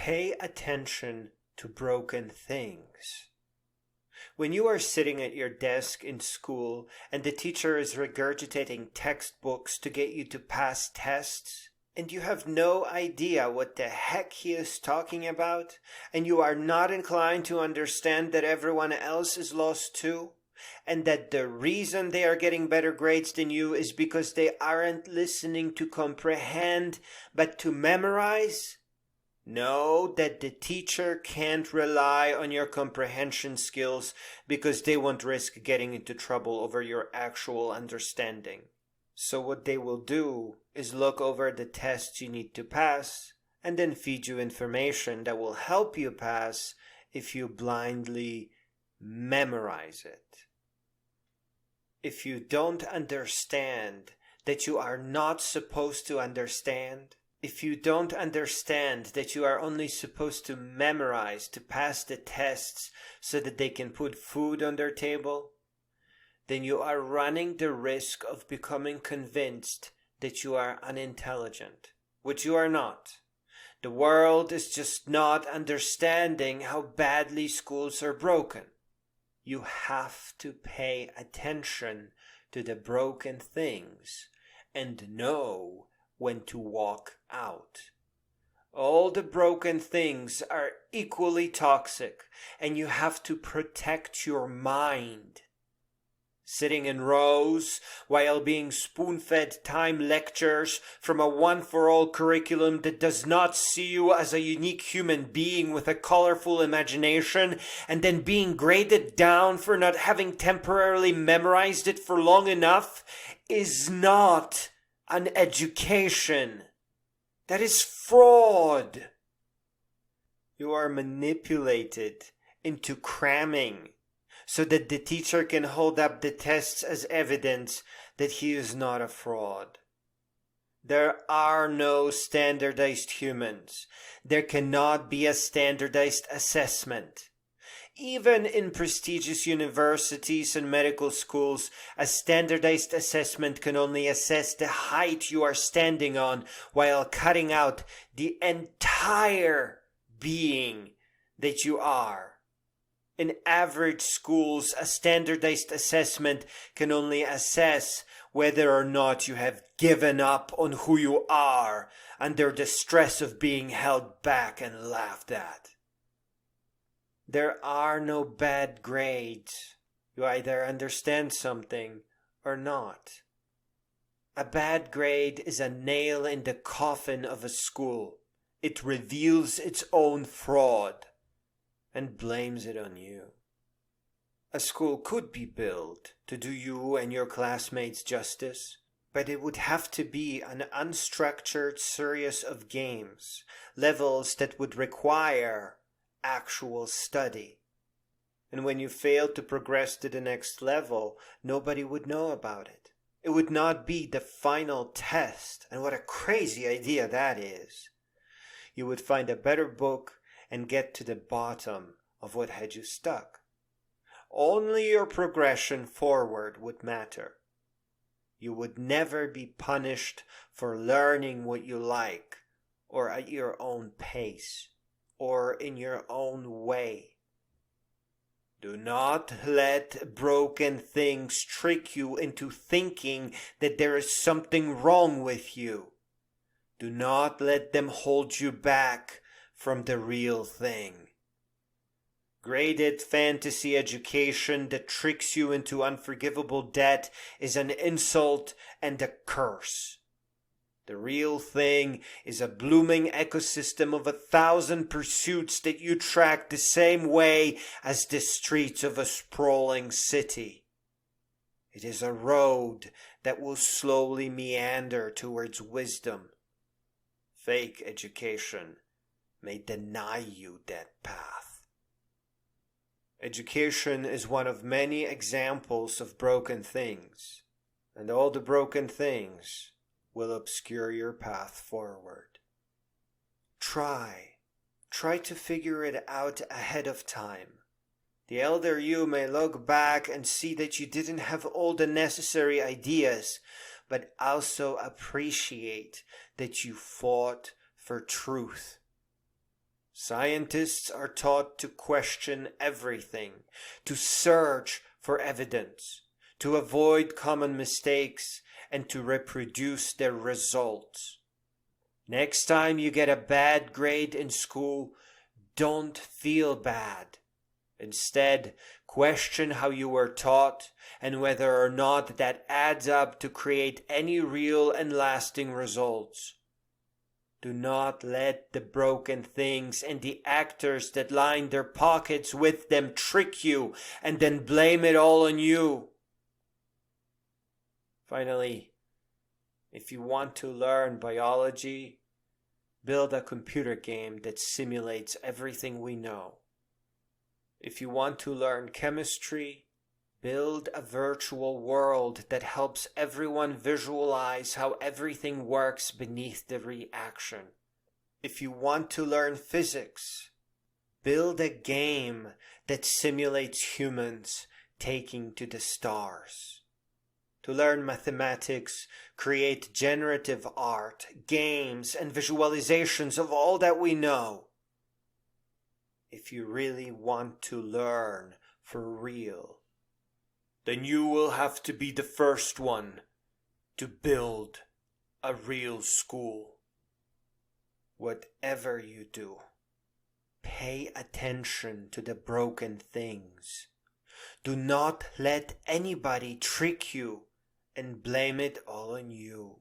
Pay attention to broken things. When you are sitting at your desk in school and the teacher is regurgitating textbooks to get you to pass tests, and you have no idea what the heck he is talking about, and you are not inclined to understand that everyone else is lost too, and that the reason they are getting better grades than you is because they aren't listening to comprehend, but to memorize, know that the teacher can't rely on your comprehension skills because they won't risk getting into trouble over your actual understanding. So what they will do is look over the tests you need to pass and then feed you information that will help you pass if you blindly memorize it. If you don't understand that you are not supposed to understand, if you don't understand that you are only supposed to memorize to pass the tests so that they can put food on their table, then you are running the risk of becoming convinced that you are unintelligent, which you are not. The world is just not understanding how badly schools are broken. You have to pay attention to the broken things and know when to walk out. All the broken things are equally toxic, and you have to protect your mind. Sitting in rows while being spoon-fed time lectures from a one-for-all curriculum that does not see you as a unique human being with a colorful imagination, and then being graded down for not having temporarily memorized it for long enough is not an education. That is fraud. You are manipulated into cramming so that the teacher can hold up the tests as evidence that he is not a fraud. There are no standardized humans. There cannot be a standardized assessment. Even in prestigious universities and medical schools, a standardized assessment can only assess the height you are standing on while cutting out the entire being that you are. In average schools, a standardized assessment can only assess whether or not you have given up on who you are under the stress of being held back and laughed at. There are no bad grades. You either understand something or not. A bad grade is a nail in the coffin of a school. It reveals its own fraud and blames it on you. A school could be built to do you and your classmates justice, but it would have to be an unstructured series of games, levels that would require actual study. And when you failed to progress to the next level, nobody would know about it. It would not be the final test, and what a crazy idea that is. You would find a better book and get to the bottom of what had you stuck. Only your progression forward would matter. You would never be punished for learning what you like, or at your own pace, or in your own way. Do not let broken things trick you into thinking that there is something wrong with you. Do not let them hold you back from the real thing. Graded fantasy education that tricks you into unforgivable debt is an insult and a curse. The real thing is a blooming ecosystem of 1,000 pursuits that you track the same way as the streets of a sprawling city. It is a road that will slowly meander towards wisdom. Fake education may deny you that path. Education is one of many examples of broken things, and all the broken things will obscure your path forward. Try to figure it out ahead of time. The elder you may look back and see that you didn't have all the necessary ideas, but also appreciate that you fought for truth. Scientists are taught to question everything, to search for evidence, to avoid common mistakes, and to reproduce their results. Next time you get a bad grade in school, don't feel bad. Instead, question how you were taught and whether or not that adds up to create any real and lasting results. Do not let the broken things and the actors that line their pockets with them trick you and then blame it all on you. Finally, if you want to learn biology, build a computer game that simulates everything we know. If you want to learn chemistry, build a virtual world that helps everyone visualize how everything works beneath the reaction. If you want to learn physics, build a game that simulates humans taking to the stars. To learn mathematics, create generative art, games, and visualizations of all that we know. If you really want to learn for real, then you will have to be the first one to build a real school. Whatever you do, pay attention to the broken things. Do not let anybody trick you and blame it all on you.